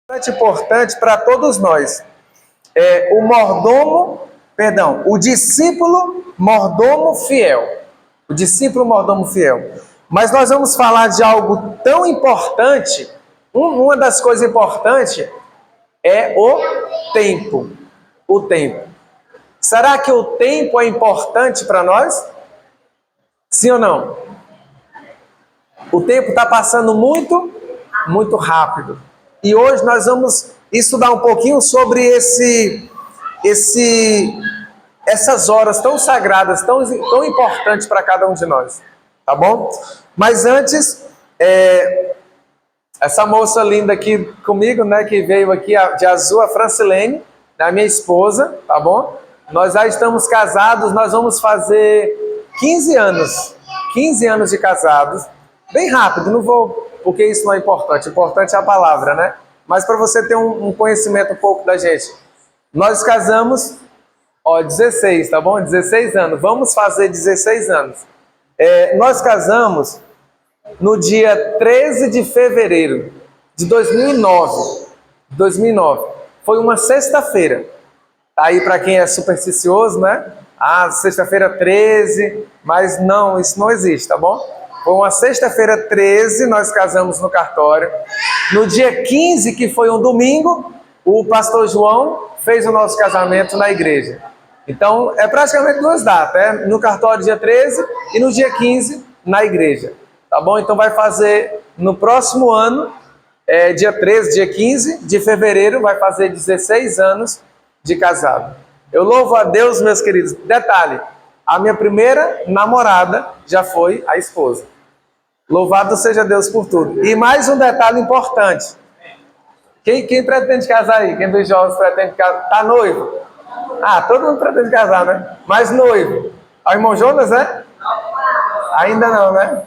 bastante importante para todos nós. O discípulo mordomo fiel. O discípulo mordomo fiel. Mas nós vamos falar de algo tão importante. Uma das coisas importantes é o tempo. O tempo. Será que o tempo é importante para nós? Sim ou não? O tempo está passando muito, muito rápido. E hoje nós vamos estudar um pouquinho sobre essas horas tão sagradas, tão importantes para cada um de nós. Tá bom? Mas antes, essa moça linda aqui comigo, né, que veio aqui de azul, a Francilene, a minha esposa, tá bom? Nós já estamos casados, nós vamos fazer 15 anos. 15 anos de casados. Bem rápido, não vou, porque isso não é importante. O importante é a palavra, né? Mas para você ter um conhecimento um pouco da gente. Nós casamos, 16, tá bom? 16 anos. Vamos fazer 16 anos. Nós casamos no dia 13 de fevereiro de 2009. 2009. Foi uma sexta-feira. Aí para quem é supersticioso, né? Sexta-feira 13, mas não, isso não existe, tá bom? Foi uma sexta-feira 13, nós casamos no cartório. No dia 15, que foi um domingo, o pastor João fez o nosso casamento na igreja. Então, é praticamente duas datas, no cartório dia 13 e no dia 15 na igreja. Tá bom? Então vai fazer no próximo ano, dia 13, dia 15 de fevereiro, vai fazer 16 anos de casado. Eu louvo a Deus, meus queridos. Detalhe, a minha primeira namorada já foi a esposa. Louvado seja Deus por tudo. E mais um detalhe importante. Quem pretende casar aí? Quem dos jovens pretende casar? Tá noivo? Todo mundo pretende casar, né? Mas noivo. O irmão Jonas, né? Ainda não, né?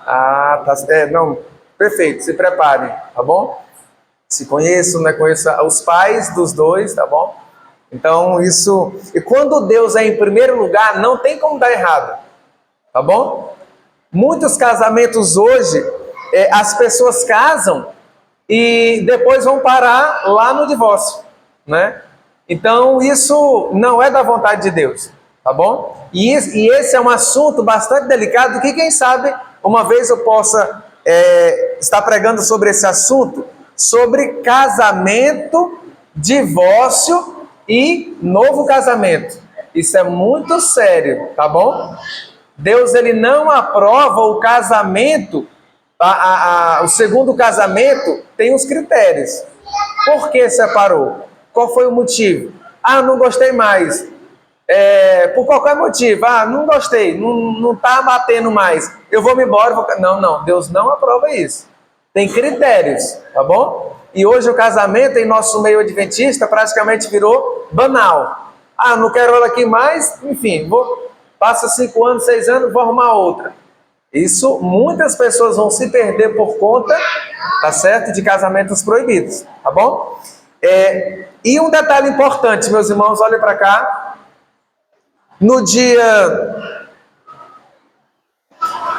Tá. Não. Perfeito, se preparem, tá bom? Se conheçam, né? Conheça os pais dos dois, tá bom? Então, isso... E quando Deus é em primeiro lugar, não tem como dar errado. Tá bom? Muitos casamentos hoje, as pessoas casam e depois vão parar lá no divórcio, né? Então, isso não é da vontade de Deus, tá bom? E esse é um assunto bastante delicado, que quem sabe uma vez eu possa estar pregando sobre esse assunto, sobre casamento, divórcio e novo casamento. Isso é muito sério, tá bom? Deus, ele não aprova o casamento, o segundo casamento tem os critérios. Por que separou? Qual foi o motivo? Não gostei mais. Por qualquer motivo. Não gostei, não está batendo mais. Eu vou me embora. Não, Deus não aprova isso. Tem critérios, tá bom? E hoje o casamento em nosso meio adventista praticamente virou banal. Não quero ela aqui mais, enfim, passa 5 anos, 6 anos, vou arrumar outra. Isso, muitas pessoas vão se perder por conta, tá certo? De casamentos proibidos, tá bom? E um detalhe importante, meus irmãos, olhem para cá. No dia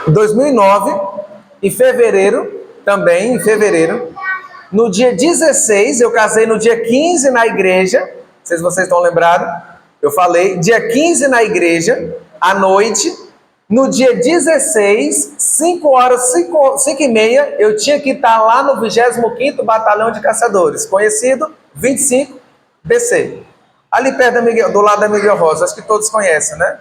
2009, em fevereiro, no dia 16, eu casei no dia 15 na igreja, não sei se vocês estão lembrados, eu falei, dia 15 na igreja, à noite, no dia 16, 5 horas, 5h30, eu tinha que estar lá no 25º Batalhão de Caçadores, conhecido 25 BC. Ali perto do lado da Miguel Rosa, acho que todos conhecem, né?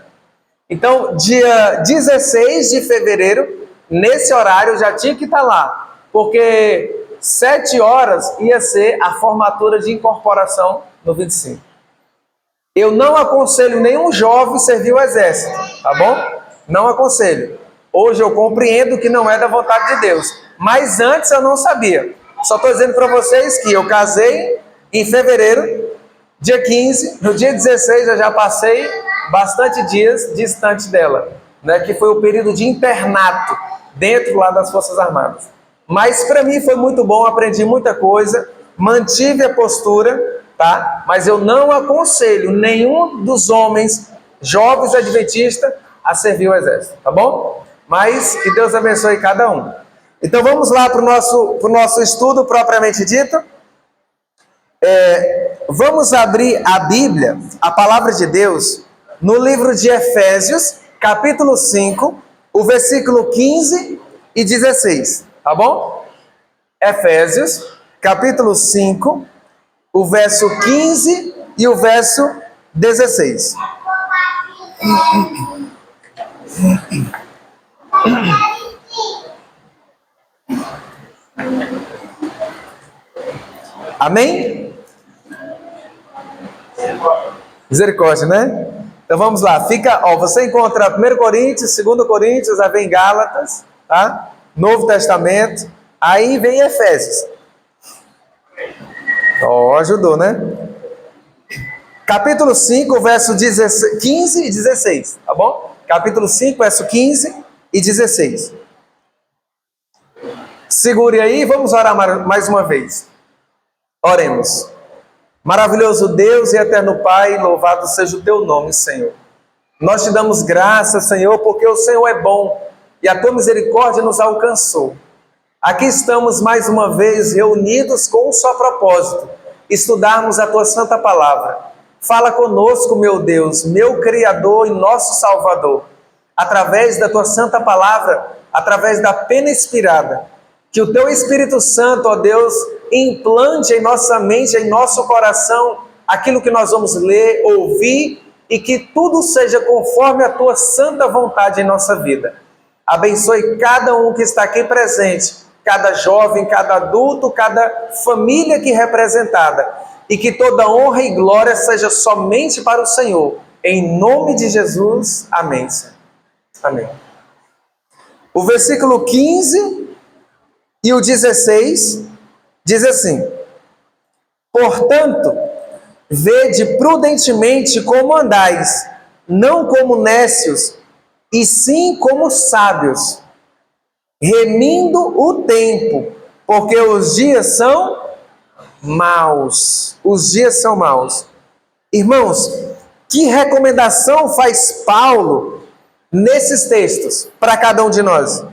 Então, dia 16 de fevereiro, nesse horário, eu já tinha que estar lá, porque 7 horas ia ser a formatura de incorporação no 25. Eu não aconselho nenhum jovem servir o exército, tá bom? Não aconselho. Hoje eu compreendo que não é da vontade de Deus. Mas antes eu não sabia. Só estou dizendo para vocês que eu casei em fevereiro, dia 15. No dia 16 eu já passei bastante dias distante dela, né? Que foi o período de internato dentro lá das Forças Armadas. Mas para mim foi muito bom, aprendi muita coisa, mantive a postura, tá? Mas eu não aconselho nenhum dos homens jovens adventistas a servir o exército, tá bom? Mas que Deus abençoe cada um. Então vamos lá para o nosso estudo propriamente dito. Vamos abrir a Bíblia, a palavra de Deus, no livro de Efésios, capítulo 5, o versículo 15 e 16, tá bom? Efésios, capítulo 5, o verso 15 e o verso 16. Amém? Misericórdia, né? Então vamos lá. Você encontra 1 Coríntios, 2 Coríntios, aí vem Gálatas, tá? Novo Testamento, aí vem Efésios. Ajudou, né? Capítulo 5, verso 15 e 16, tá bom? Capítulo 5, verso 15 e 16. Segure aí, vamos orar mais uma vez. Oremos. Maravilhoso Deus e eterno Pai, louvado seja o teu nome, Senhor. Nós te damos graças, Senhor, porque o Senhor é bom e a tua misericórdia nos alcançou. Aqui estamos mais uma vez reunidos com um só propósito: estudarmos a tua santa palavra. Fala conosco, meu Deus, meu Criador e nosso Salvador, através da tua santa palavra, através da pena inspirada. Que o teu Espírito Santo, ó Deus, implante em nossa mente, em nosso coração, aquilo que nós vamos ler, ouvir, e que tudo seja conforme a tua santa vontade em nossa vida. Abençoe cada um que está aqui presente, cada jovem, cada adulto, cada família aqui representada, e que toda honra e glória seja somente para o Senhor. Em nome de Jesus, amém. Amém. O versículo 15 e o 16 diz assim: portanto, vede prudentemente como andais, não como nécios, e sim como sábios, remindo o tempo, porque os dias são maus. Os dias são maus. Irmãos, que recomendação faz Paulo nesses textos para cada um de nós?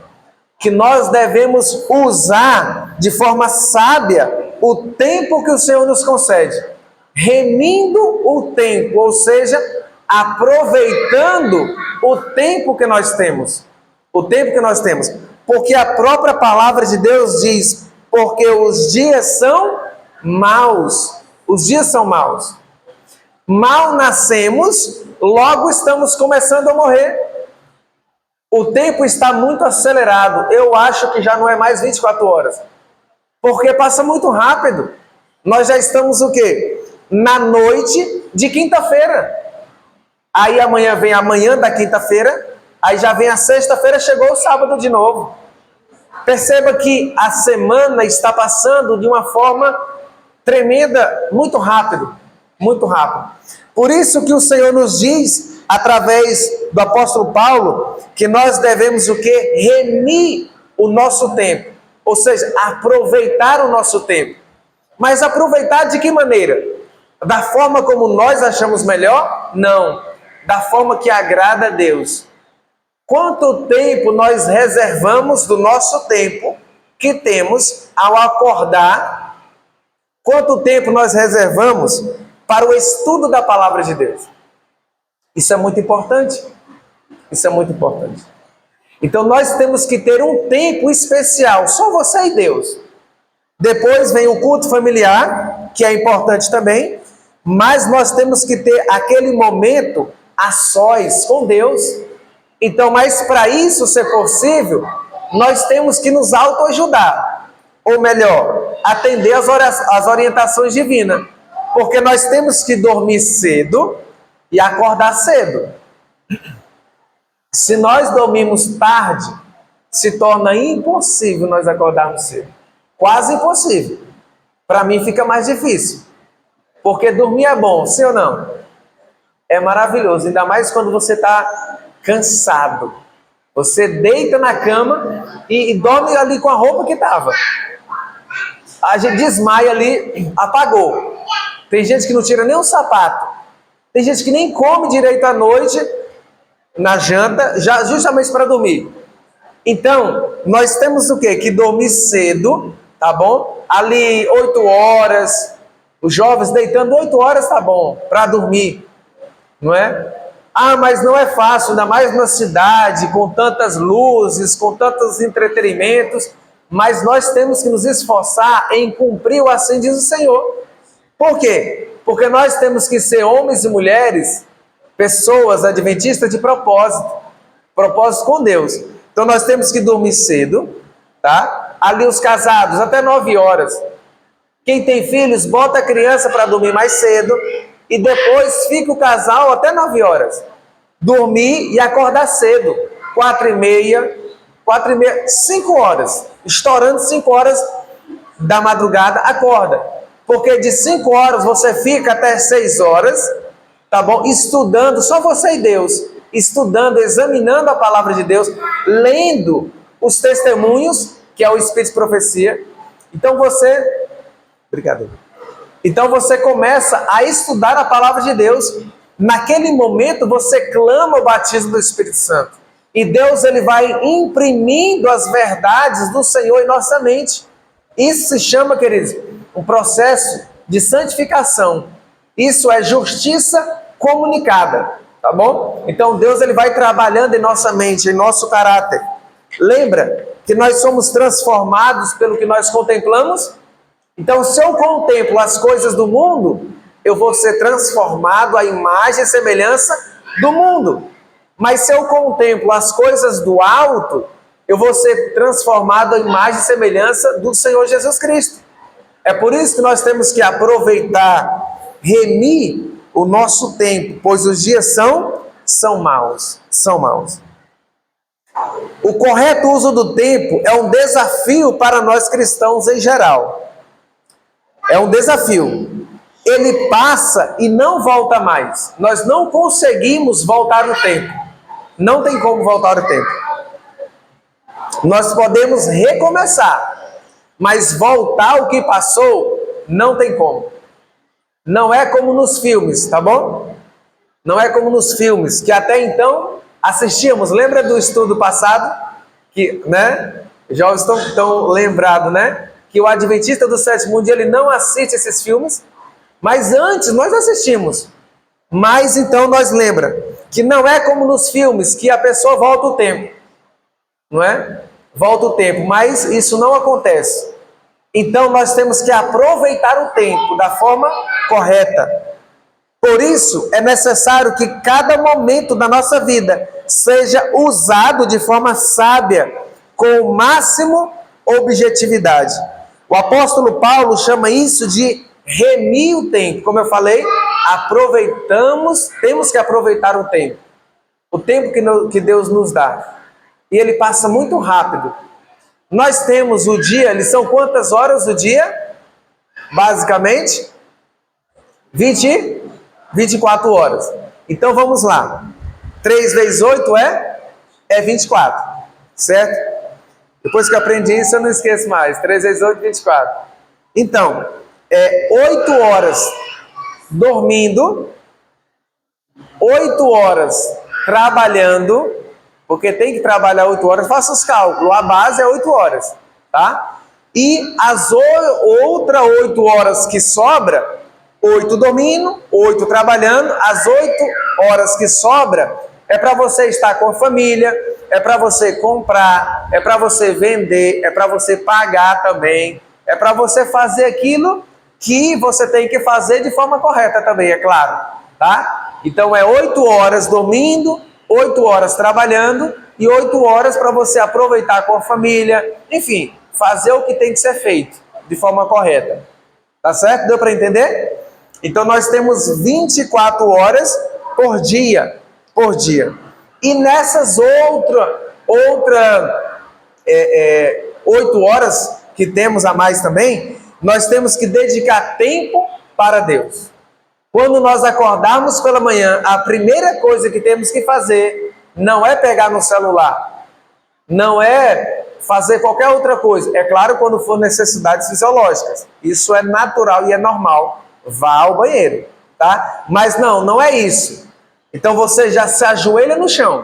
Que nós devemos usar de forma sábia o tempo que o Senhor nos concede, remindo o tempo, ou seja, aproveitando o tempo que nós temos. O tempo que nós temos. Porque a própria palavra de Deus diz: porque os dias são maus. Os dias são maus. Mal nascemos, logo estamos começando a morrer. O tempo está muito acelerado. Eu acho que já não é mais 24 horas. Porque passa muito rápido. Nós já estamos o quê? Na noite de quinta-feira. Aí amanhã vem a manhã da quinta-feira. Aí já vem a sexta-feira, chegou o sábado de novo. Perceba que a semana está passando de uma forma tremenda, muito rápido. Muito rápido. Por isso que o Senhor nos diz, através do apóstolo Paulo, que nós devemos o quê? Remir o nosso tempo. Ou seja, aproveitar o nosso tempo. Mas aproveitar de que maneira? Da forma como nós achamos melhor? Não. Da forma que agrada a Deus. Quanto tempo nós reservamos do nosso tempo que temos ao acordar? Quanto tempo nós reservamos para o estudo da palavra de Deus? Isso é muito importante. Isso é muito importante. Então nós temos que ter um tempo especial, só você e Deus. Depois vem o culto familiar, que é importante também, mas nós temos que ter aquele momento a sós com Deus. Então, mas para isso ser possível, nós temos que nos autoajudar. Ou melhor, atender as orientações divinas. Porque nós temos que dormir cedo e acordar cedo. Se nós dormirmos tarde, se torna impossível nós acordarmos cedo. Quase impossível. Para mim fica mais difícil. Porque dormir é bom, sim ou não? É maravilhoso, ainda mais quando você está cansado. Você deita na cama e dorme ali com a roupa que estava. A gente desmaia ali, apagou. Tem gente que não tira nem o sapato. Tem gente que nem come direito à noite, na janta, já justamente para dormir. Então, nós temos o quê? Que dormir cedo, tá bom? Ali 8 horas, Os jovens deitando 8 horas tá bom, para dormir, não é? Ah, mas não é fácil, ainda mais na cidade, com tantas luzes, com tantos entretenimentos, mas nós temos que nos esforçar em cumprir o assim diz o Senhor. Por quê? Porque nós temos que ser homens e mulheres, pessoas adventistas de propósito com Deus. Então nós temos que dormir cedo, tá? Ali os casados, até 9 horas. Quem tem filhos, bota a criança para dormir mais cedo e depois fica o casal até 9 horas. Dormir e acordar cedo, 4h30, 5 horas. Estourando 5 horas da madrugada, acorda. Porque de 5 horas você fica até 6 horas, tá bom? Estudando, só você e Deus. Estudando, examinando a palavra de Deus, lendo os testemunhos, que é o Espírito de Profecia. Então você... Obrigado. Então você começa a estudar a palavra de Deus. Naquele momento você clama o batismo do Espírito Santo. E Deus ele vai imprimindo as verdades do Senhor em nossa mente. Isso se chama, queridos, um processo de santificação. Isso é justiça comunicada, tá bom? Então Deus ele vai trabalhando em nossa mente, em nosso caráter. Lembra que nós somos transformados pelo que nós contemplamos? Então, se eu contemplo as coisas do mundo, eu vou ser transformado à imagem e semelhança do mundo. Mas se eu contemplo as coisas do alto, eu vou ser transformado à imagem e semelhança do Senhor Jesus Cristo. É por isso que nós temos que aproveitar, remir o nosso tempo, pois os dias são maus. O correto uso do tempo é um desafio para nós cristãos em geral. É um desafio. Ele passa e não volta mais. Nós não conseguimos voltar no tempo. Não tem como voltar o tempo. Nós podemos recomeçar, mas voltar o que passou, não tem como. Não é como nos filmes, tá bom? Não é como nos filmes, que até então assistíamos. Lembra do estudo passado? Que, né? Jovens estão lembrados, né? Que o Adventista do Sétimo Dia, ele não assiste esses filmes, mas antes nós assistimos. Mas então nós lembra que não é como nos filmes, que a pessoa volta o tempo, não é? Volta o tempo, mas isso não acontece. Então nós temos que aproveitar o tempo da forma correta. Por isso é necessário que cada momento da nossa vida seja usado de forma sábia, com o máximo objetividade. O apóstolo Paulo chama isso de remir o tempo. Como eu falei, temos que aproveitar o tempo que Deus nos dá. E ele passa muito rápido. Nós temos o dia, eles são quantas horas o dia? Basicamente, 24 horas. Então vamos lá. 3 vezes 8 é 24, certo? Depois que eu aprendi isso, eu não esqueço mais. 3 vezes 8, 24. Então, 8 horas dormindo, 8 horas trabalhando, porque tem que trabalhar 8 horas, faça os cálculos, a base é 8 horas, tá? E as outras 8 horas que sobra, 8 dormindo, 8 trabalhando, as 8 horas que sobra é para você estar com a família, é para você comprar, é para você vender, é para você pagar também, é para você fazer aquilo que você tem que fazer de forma correta também, é claro, tá? Então é 8 horas dormindo, 8 horas trabalhando e 8 horas para você aproveitar com a família, enfim, fazer o que tem que ser feito de forma correta. Tá certo? Deu para entender? Então nós temos 24 horas por dia. E nessas outras 8 horas que temos a mais também, nós temos que dedicar tempo para Deus. Quando nós acordarmos pela manhã, a primeira coisa que temos que fazer não é pegar no celular, não é fazer qualquer outra coisa. É claro, quando for necessidades fisiológicas. Isso é natural e é normal. Vá ao banheiro, tá? Mas não é isso. Então você já se ajoelha no chão,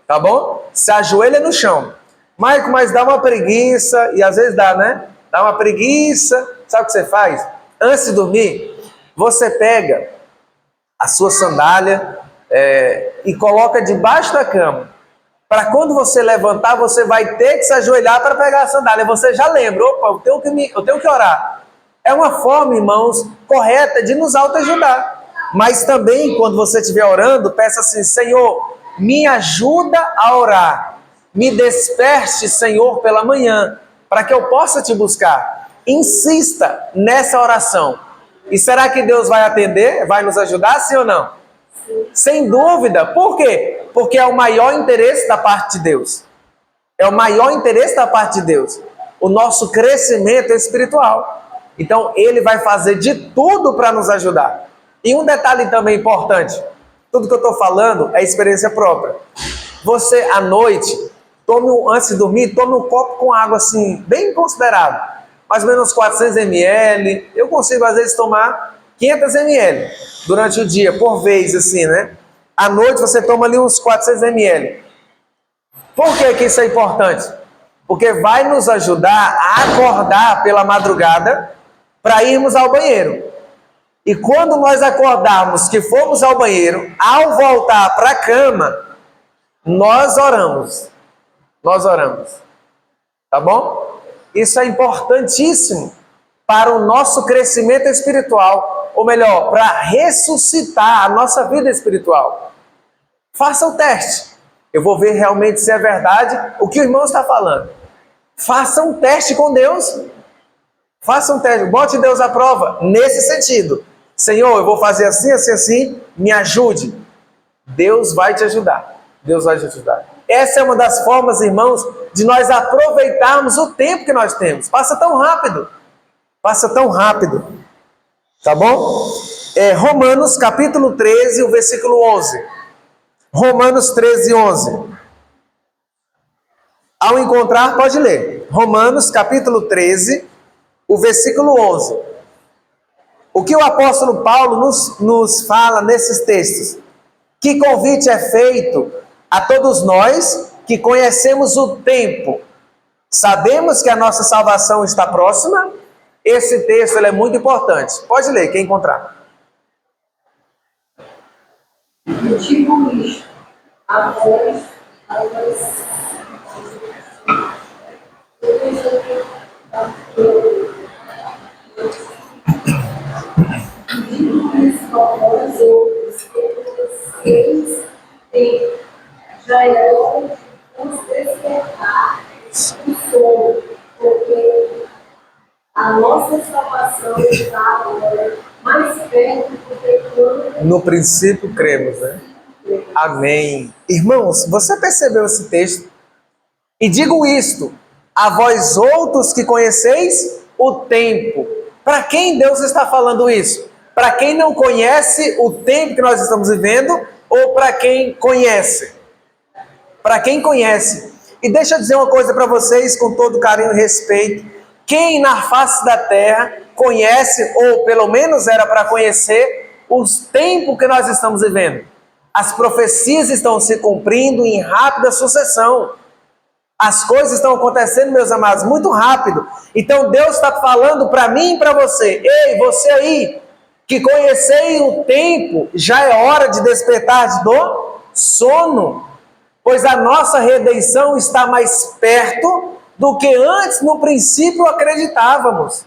tá bom? Se ajoelha no chão. Maico, mas dá uma preguiça, e às vezes dá, né? Dá uma preguiça. Sabe o que você faz? Antes de dormir, você pega a sua sandália e coloca debaixo da cama. Para quando você levantar, você vai ter que se ajoelhar para pegar a sandália. Você já lembra, opa, eu tenho que orar. É uma forma, irmãos, correta de nos autoajudar. Mas também, quando você estiver orando, peça assim: Senhor, me ajuda a orar. Me desperte, Senhor, pela manhã, para que eu possa te buscar. Insista nessa oração. E será que Deus vai atender? Vai nos ajudar, sim ou não? Sem dúvida. Por quê? Porque é o maior interesse da parte de Deus. É o maior interesse da parte de Deus. O nosso crescimento espiritual. Então, Ele vai fazer de tudo para nos ajudar. E um detalhe também importante. Tudo que eu estou falando é experiência própria. Você, à noite, antes de dormir, tome um copo com água assim, bem considerável. Mais ou menos 400 ml. Eu consigo, às vezes, tomar 500 ml durante o dia, por vez, assim, né? À noite você toma ali uns 400 ml. Por que isso é importante? Porque vai nos ajudar a acordar pela madrugada para irmos ao banheiro. E quando nós acordarmos que fomos ao banheiro, ao voltar para a cama, nós oramos. Nós oramos. Tá bom? Isso é importantíssimo para o nosso crescimento espiritual, ou melhor, para ressuscitar a nossa vida espiritual. Faça o teste. Eu vou ver realmente se é verdade o que o irmão está falando. Faça um teste com Deus. Faça um teste. Bote Deus à prova nesse sentido. Senhor, eu vou fazer assim, assim, assim. Me ajude. Deus vai te ajudar. Deus vai te ajudar. Essa é uma das formas, irmãos, de nós aproveitarmos o tempo que nós temos. Passa tão rápido. Passa tão rápido. Tá bom? Romanos capítulo 13, o versículo 11. Romanos 13, 11. Ao encontrar, pode ler. Romanos capítulo 13, o versículo 11. O que o apóstolo Paulo nos fala nesses textos? Que convite é feito a todos nós que conhecemos o tempo. Sabemos que a nossa salvação está próxima. Esse texto ele é muito importante. Pode ler, quem encontrar. Eu digo isto, a voz, já é hora de nos despertar do sono, porque a nossa salvação está agora mais perto do que quando... No princípio cremos, né? Amém. Irmãos, você percebeu esse texto? E digo isto, a vós outros que conheceis o tempo. Para quem Deus está falando isso? Para quem não conhece o tempo que nós estamos vivendo ou para quem conhece? Para quem conhece. E deixa eu dizer uma coisa para vocês com todo carinho e respeito. Quem na face da terra conhece, ou pelo menos era para conhecer, os tempos que nós estamos vivendo. As profecias estão se cumprindo em rápida sucessão. As coisas estão acontecendo, meus amados, muito rápido. Então Deus está falando para mim e para você. Ei, você aí, que conhecei o tempo, já é hora de despertar do sono. Pois a nossa redenção está mais perto do que antes, no princípio, acreditávamos.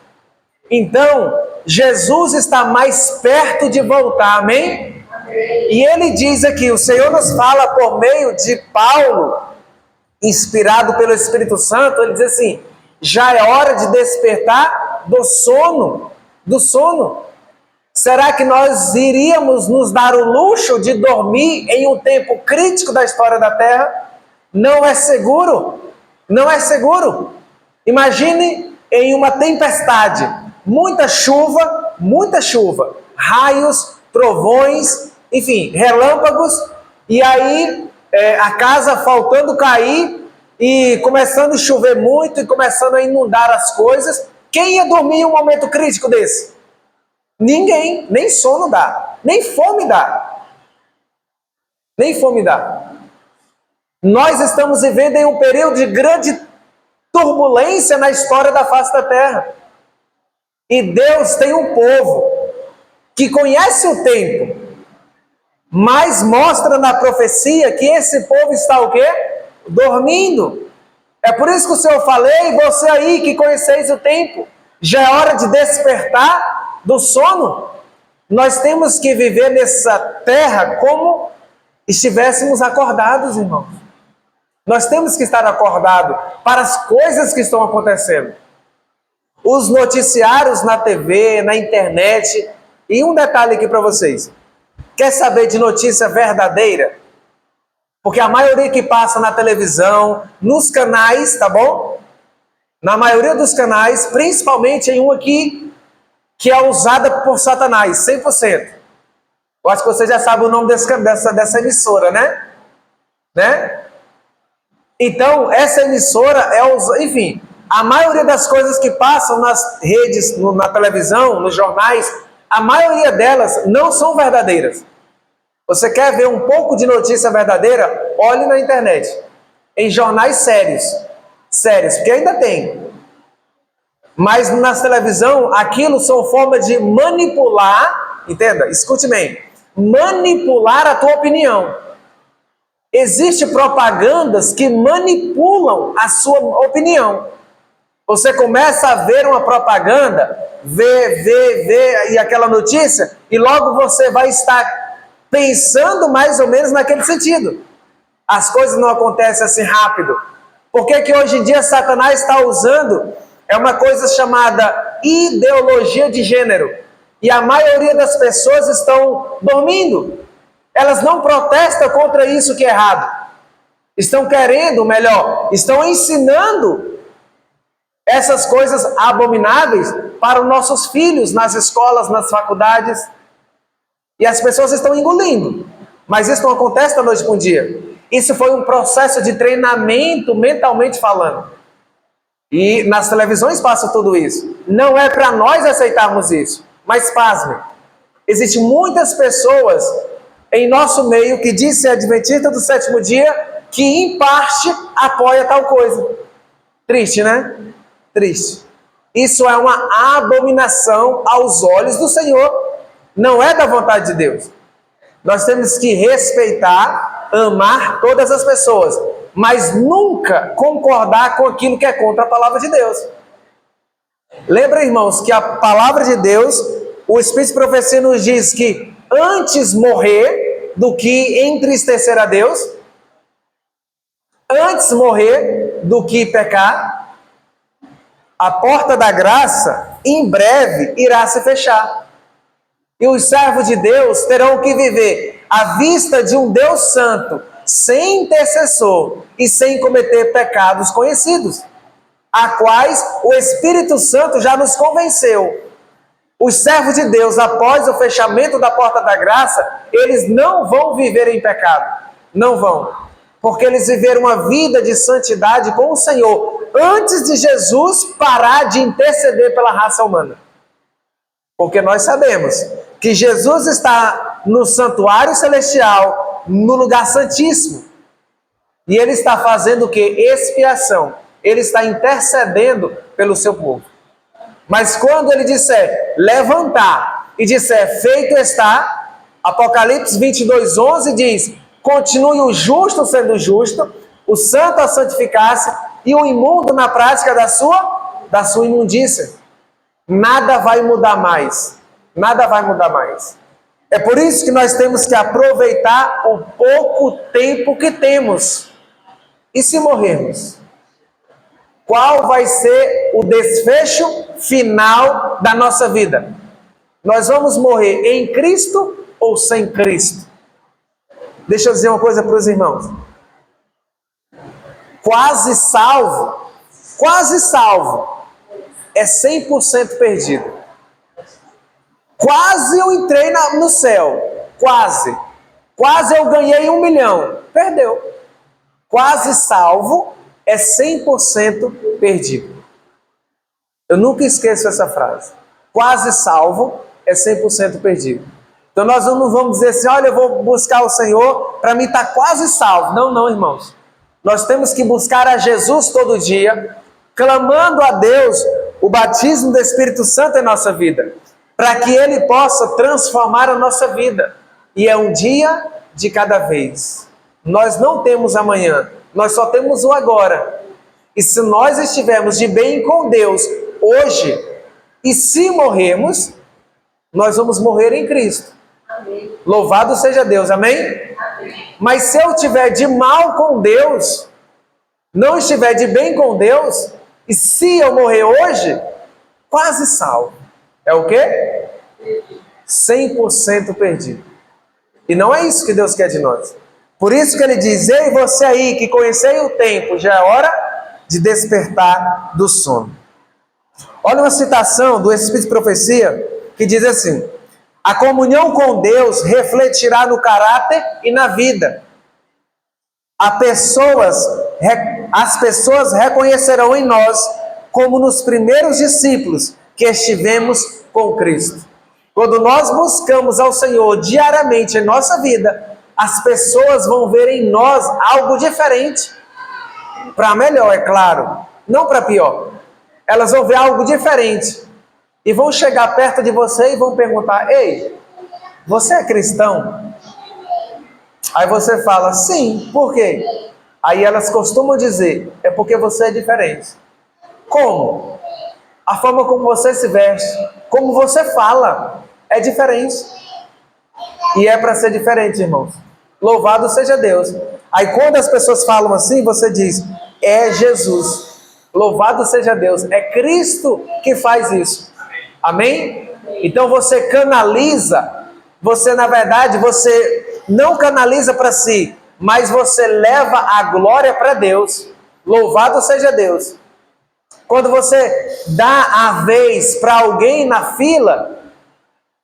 Então, Jesus está mais perto de voltar, amém? E ele diz aqui, o Senhor nos fala por meio de Paulo, inspirado pelo Espírito Santo, ele diz assim, já é hora de despertar do sono, Será que nós iríamos nos dar o luxo de dormir em um tempo crítico da história da Terra? Não é seguro, não é seguro. Imagine em uma tempestade, muita chuva, raios, trovões, enfim, relâmpagos, e aí a casa faltando cair e começando a chover muito e começando a inundar as coisas. Quem ia dormir em um momento crítico desse? Ninguém, nem sono dá, nem fome dá. Nem fome dá. Nós estamos vivendo em um período de grande turbulência na história da face da terra. E Deus tem um povo que conhece o tempo, mas mostra na profecia que esse povo está o quê? Dormindo. É por isso que o Senhor falei, você aí que conheceis o tempo, já é hora de despertar do sono. Nós temos que viver nessa terra como estivéssemos acordados, irmãos. Nós temos que estar acordados para as coisas que estão acontecendo. Os noticiários na TV, na internet. E um detalhe aqui para vocês. Quer saber de notícia verdadeira? Porque a maioria que passa na televisão, nos canais, tá bom? Na maioria dos canais, principalmente em um aqui, que é usada por Satanás, 100%. Eu acho que você já sabe o nome dessa emissora, né? Então, essa emissora enfim, a maioria das coisas que passam nas redes, na televisão, nos jornais, a maioria delas não são verdadeiras. Você quer ver um pouco de notícia verdadeira? Olhe na internet. Em jornais sérios, porque ainda tem. Mas na televisão, aquilo são formas de manipular, entenda, escute bem, manipular a tua opinião. Existem propagandas que manipulam a sua opinião. Você começa a ver uma propaganda, vê, e aquela notícia, e logo você vai estar pensando mais ou menos naquele sentido. As coisas não acontecem assim rápido. Por que hoje em dia Satanás está usando uma coisa chamada ideologia de gênero? E a maioria das pessoas estão dormindo. Elas não protestam contra isso que é errado. Estão querendo, melhor, estão ensinando essas coisas abomináveis para os nossos filhos nas escolas, nas faculdades. E as pessoas estão engolindo. Mas isso não acontece da noite para um dia. Isso foi um processo de treinamento mentalmente falando. E nas televisões passa tudo isso. Não é para nós aceitarmos isso. Mas pasme, existem muitas pessoas em nosso meio que diz ser adventista do sétimo dia, que em parte apoia tal coisa. Triste, né? Triste. Isso é uma abominação aos olhos do Senhor. Não é da vontade de Deus. Nós temos que respeitar, amar todas as pessoas, mas nunca concordar com aquilo que é contra a palavra de Deus. Lembra, irmãos, que a palavra de Deus, o Espírito de Profecia nos diz que antes morrer do que entristecer a Deus, antes morrer do que pecar, a porta da graça em breve irá se fechar. E os servos de Deus terão que viver à vista de um Deus santo, sem intercessor e sem cometer pecados conhecidos, a quais o Espírito Santo já nos convenceu. Os servos de Deus, após o fechamento da porta da graça, eles não vão viver em pecado. Não vão. Porque eles viveram uma vida de santidade com o Senhor, antes de Jesus parar de interceder pela raça humana. Porque nós sabemos que Jesus está no santuário celestial, no lugar santíssimo. E Ele está fazendo o quê? Expiação. Ele está intercedendo pelo seu povo. Mas quando Ele disser levantar e disser feito está, Apocalipse 22:11 diz: continue o justo sendo justo, o santo a santificar-se e o imundo na prática da sua imundícia. Nada vai mudar mais. Nada vai mudar mais. É por isso que nós temos que aproveitar o pouco tempo que temos. E se morrermos? Qual vai ser o desfecho final da nossa vida? Nós vamos morrer em Cristo ou sem Cristo? Deixa eu dizer uma coisa para os irmãos. Quase salvo é 100% perdido. Quase eu entrei no céu, quase eu ganhei 1 milhão, perdeu. Quase salvo é 100% perdido. Eu nunca esqueço essa frase. Quase salvo é 100% perdido. Então nós não vamos dizer assim, olha, eu vou buscar o Senhor, para mim está quase salvo. Não, irmãos. Nós temos que buscar a Jesus todo dia, clamando a Deus o batismo do Espírito Santo em nossa vida, para que Ele possa transformar a nossa vida. E é um dia de cada vez. Nós não temos amanhã, nós só temos o agora. E se nós estivermos de bem com Deus hoje, e se morrermos, nós vamos morrer em Cristo. Amém. Louvado seja Deus, amém? Amém. Mas se eu estiver de mal com Deus, não estiver de bem com Deus, e se eu morrer hoje, quase salvo. É o quê? 100% perdido. E não é isso que Deus quer de nós. Por isso que Ele diz: ei, você aí que conhecei o tempo, já é hora de despertar do sono. Olha uma citação do Espírito de Profecia, que diz assim: a comunhão com Deus refletirá no caráter e na vida. As pessoas reconhecerão em nós como nos primeiros discípulos que estivemos com Cristo. Quando nós buscamos ao Senhor diariamente em nossa vida, as pessoas vão ver em nós algo diferente. Para melhor, é claro, não para pior. Elas vão ver algo diferente. E vão chegar perto de você e vão perguntar: ei, você é cristão? Aí você fala: sim, por quê? Aí elas costumam dizer: é porque você é diferente. Como? A forma como você se veste, como você fala, é diferente. E é para ser diferente, irmãos. Louvado seja Deus. Aí quando as pessoas falam assim, você diz: é Jesus. Louvado seja Deus. É Cristo que faz isso. Amém? Então você canaliza, você na verdade, você não canaliza para si, mas você leva a glória para Deus. Louvado seja Deus. Quando você dá a vez para alguém na fila,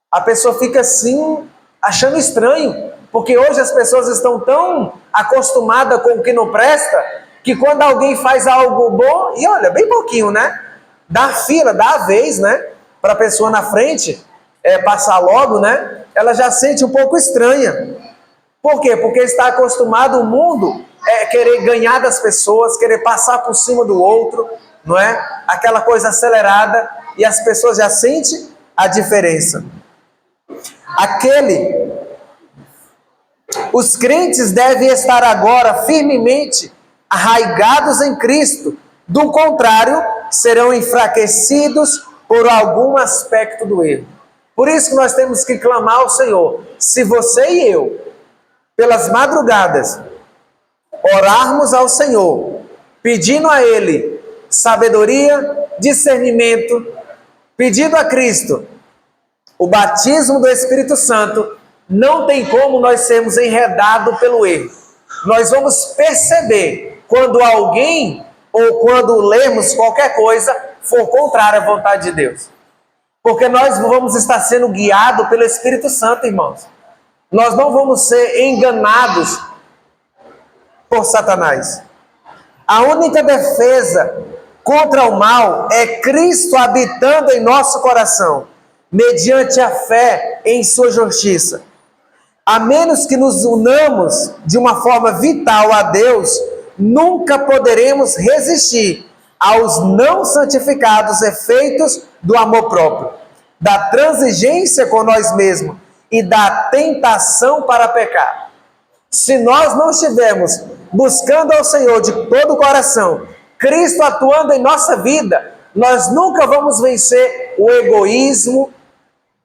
a pessoa fica assim, achando estranho, porque hoje as pessoas estão tão acostumadas com o que não presta, que quando alguém faz algo bom, e olha, bem pouquinho, né? Dá a fila, dá a vez, né? Para a pessoa na frente passar logo, né? Ela já sente um pouco estranha. Por quê? Porque está acostumado o mundo querer ganhar das pessoas, querer passar por cima do outro, não é? Aquela coisa acelerada, e as pessoas já sentem a diferença. Os crentes devem estar agora firmemente arraigados em Cristo. Do contrário, serão enfraquecidos por algum aspecto do erro. Por isso que nós temos que clamar ao Senhor. Se você e eu, pelas madrugadas, orarmos ao Senhor, pedindo a Ele sabedoria, discernimento, pedindo a Cristo o batismo do Espírito Santo, não tem como nós sermos enredados pelo erro. Nós vamos perceber quando alguém, ou quando lermos qualquer coisa, for contrária à vontade de Deus. Porque nós vamos estar sendo guiados pelo Espírito Santo, irmãos. Nós não vamos ser enganados por Satanás. A única defesa contra o mal é Cristo habitando em nosso coração, mediante a fé em sua justiça. A menos que nos unamos de uma forma vital a Deus, nunca poderemos resistir aos não santificados efeitos do amor próprio, da transigência com nós mesmos e da tentação para pecar. Se nós não estivermos buscando ao Senhor de todo o coração, Cristo atuando em nossa vida, nós nunca vamos vencer o egoísmo,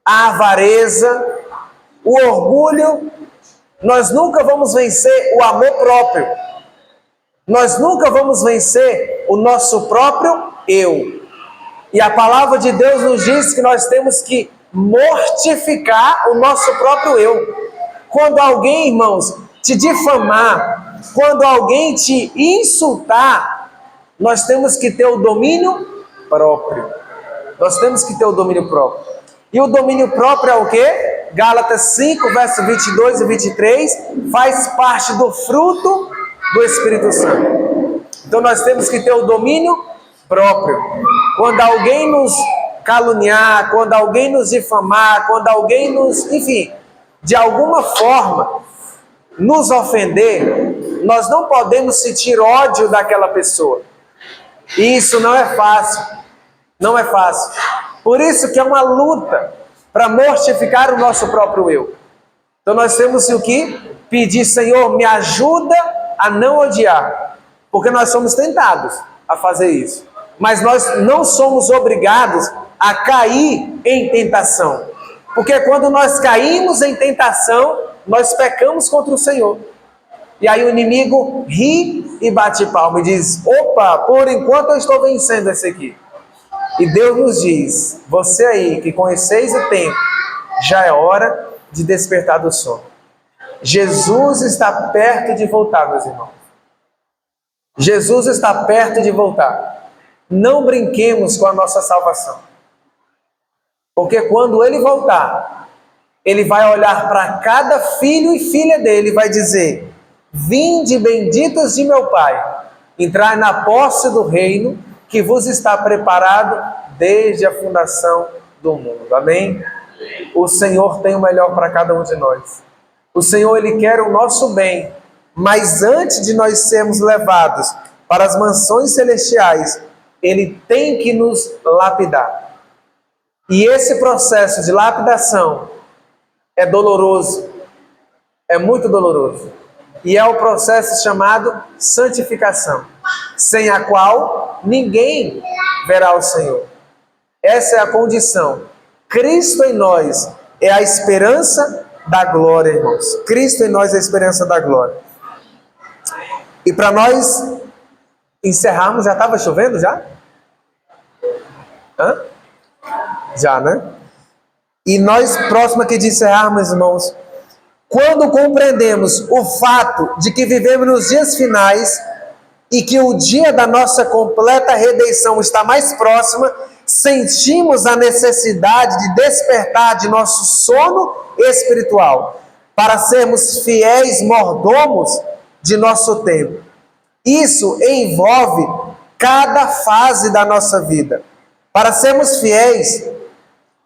a avareza, o orgulho. Nós nunca vamos vencer o amor próprio. Nós nunca vamos vencer o nosso próprio eu. E a palavra de Deus nos diz que nós temos que mortificar o nosso próprio eu. Quando alguém, irmãos, te difamar, quando alguém te insultar, nós temos que ter o domínio próprio. Nós temos que ter o domínio próprio. E o domínio próprio é o quê? Gálatas 5, versos 22 e 23, faz parte do fruto do Espírito Santo. Então nós temos que ter o domínio próprio. Quando alguém nos caluniar, quando alguém nos difamar, quando alguém nos, enfim, de alguma forma nos ofender, nós não podemos sentir ódio daquela pessoa. E isso não é fácil. Não é fácil. Por isso que é uma luta. para mortificar o nosso próprio eu. Então nós temos o que? Pedir, Senhor, me ajuda a não odiar, porque nós somos tentados a fazer isso, mas nós não somos obrigados a cair em tentação, porque quando nós caímos em tentação, nós pecamos contra o Senhor. E aí o inimigo ri e bate palma e diz, opa, por enquanto eu estou vencendo esse aqui. E Deus nos diz, você aí que conheceis o tempo, já é hora de despertar do sono. Jesus está perto de voltar, meus irmãos. Jesus está perto de voltar. Não brinquemos com a nossa salvação. Porque quando Ele voltar, Ele vai olhar para cada filho e filha dele e vai dizer, vinde benditos de meu Pai, entrai na posse do reino que vos está preparado desde a fundação do mundo. Amém? O Senhor tem o melhor para cada um de nós. O Senhor, Ele quer o nosso bem, mas antes de nós sermos levados para as mansões celestiais, Ele tem que nos lapidar. E esse processo de lapidação é doloroso, é muito doloroso. E é o processo chamado santificação, sem a qual ninguém verá o Senhor. Essa é a condição. Cristo em nós é a esperança da glória, irmãos. Cristo em nós é a esperança da glória. E para nós encerrarmos, já estava chovendo já? Hã? Já, né? E nós, próximo aqui de encerrarmos, irmãos, quando compreendemos o fato de que vivemos nos dias finais e que o dia da nossa completa redenção está mais próxima, sentimos a necessidade de despertar de nosso sono espiritual para sermos fiéis mordomos de nosso tempo. Isso envolve cada fase da nossa vida. Para sermos fiéis,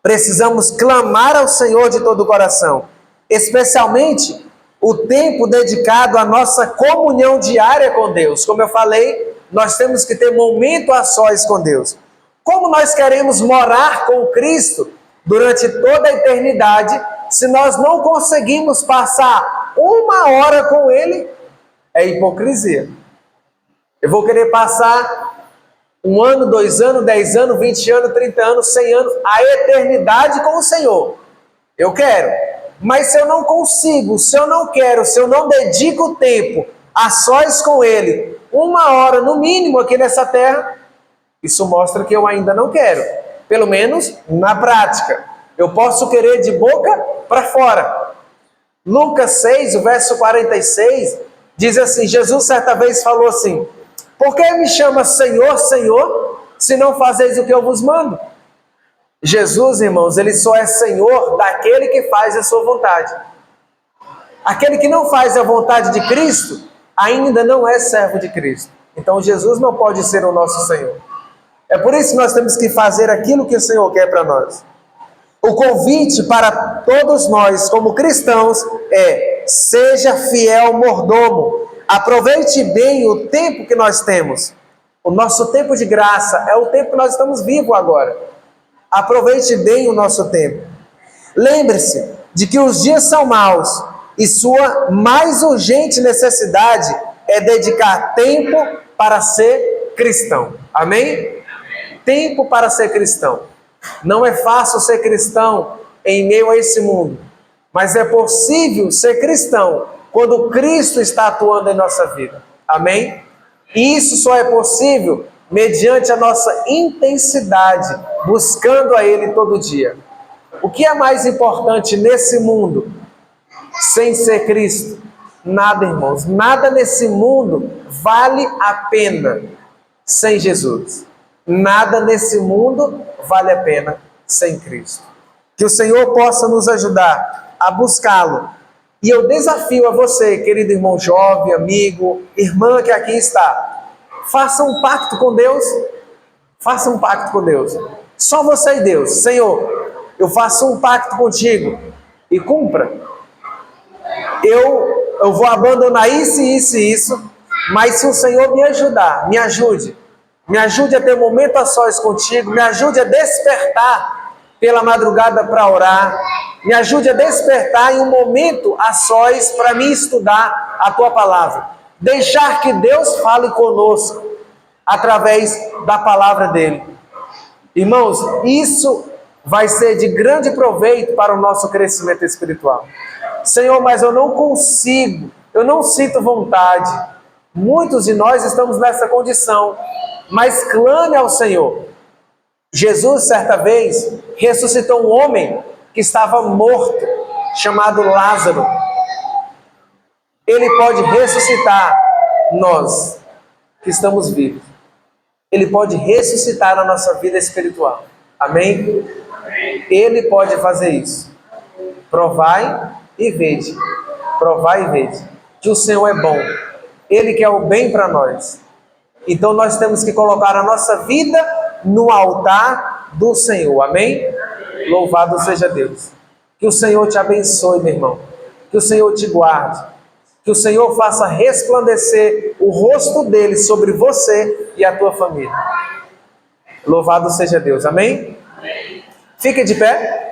precisamos clamar ao Senhor de todo o coração, especialmente o tempo dedicado à nossa comunhão diária com Deus. Como eu falei, nós temos que ter momento a sós com Deus. Como nós queremos morar com Cristo durante toda a eternidade, se nós não conseguimos passar uma hora com Ele, é hipocrisia. Eu vou querer passar 1 ano, 2 anos, 10 anos, 20 anos, 30 anos, 100 anos, a eternidade com o Senhor. Eu quero. Mas se eu não consigo, se eu não quero, se eu não dedico tempo a sós com Ele, 1 hora no mínimo aqui nessa terra, isso mostra que eu ainda não quero. Pelo menos na prática. Eu posso querer de boca para fora. Lucas 6, o verso 46, diz assim, Jesus certa vez falou assim, por que me chama Senhor, Senhor, se não fazeis o que eu vos mando? Jesus, irmãos, Ele só é Senhor daquele que faz a sua vontade. Aquele que não faz a vontade de Cristo, ainda não é servo de Cristo. Então Jesus não pode ser o nosso Senhor. É por isso que nós temos que fazer aquilo que o Senhor quer para nós. O convite para todos nós, como cristãos, é: seja fiel mordomo. Aproveite bem o tempo que nós temos. O nosso tempo de graça é o tempo que nós estamos vivos agora. Aproveite bem o nosso tempo. Lembre-se de que os dias são maus e sua mais urgente necessidade é dedicar tempo para ser cristão. Amém? Tempo para ser cristão. Não é fácil ser cristão em meio a esse mundo, mas é possível ser cristão quando Cristo está atuando em nossa vida. Amém? E isso só é possível mediante a nossa intensidade, buscando a Ele todo dia. O que é mais importante nesse mundo, sem ser Cristo? Nada, irmãos. Nada nesse mundo vale a pena sem Jesus. Nada nesse mundo vale a pena sem Cristo. Que o Senhor possa nos ajudar a buscá-lo. E eu desafio a você, querido irmão jovem, amigo, irmã que aqui está, faça um pacto com Deus. Faça um pacto com Deus. Só você e Deus. Senhor, eu faço um pacto contigo e cumpra. Eu vou abandonar isso, isso e isso, mas se o Senhor me ajudar, me ajude a ter momento a sós contigo, me ajude a despertar pela madrugada para orar. Me ajude a despertar em um momento a sós para me estudar a tua palavra. Deixar que Deus fale conosco através da palavra dele. Irmãos, isso vai ser de grande proveito para o nosso crescimento espiritual. Senhor, mas eu não consigo, eu não sinto vontade. Muitos de nós estamos nessa condição, mas clame ao Senhor. Jesus, certa vez, ressuscitou um homem que estava morto, chamado Lázaro. Ele pode ressuscitar nós que estamos vivos. Ele pode ressuscitar a nossa vida espiritual. Amém? Ele pode fazer isso. Provai e vede. Provai e vede. Que o Senhor é bom. Ele quer o bem para nós. Então nós temos que colocar a nossa vida no altar do Senhor. Amém? Louvado seja Deus. Que o Senhor te abençoe, meu irmão. Que o Senhor te guarde. Que o Senhor faça resplandecer o rosto dele sobre você e a tua família. Louvado seja Deus. Amém? Fique de pé.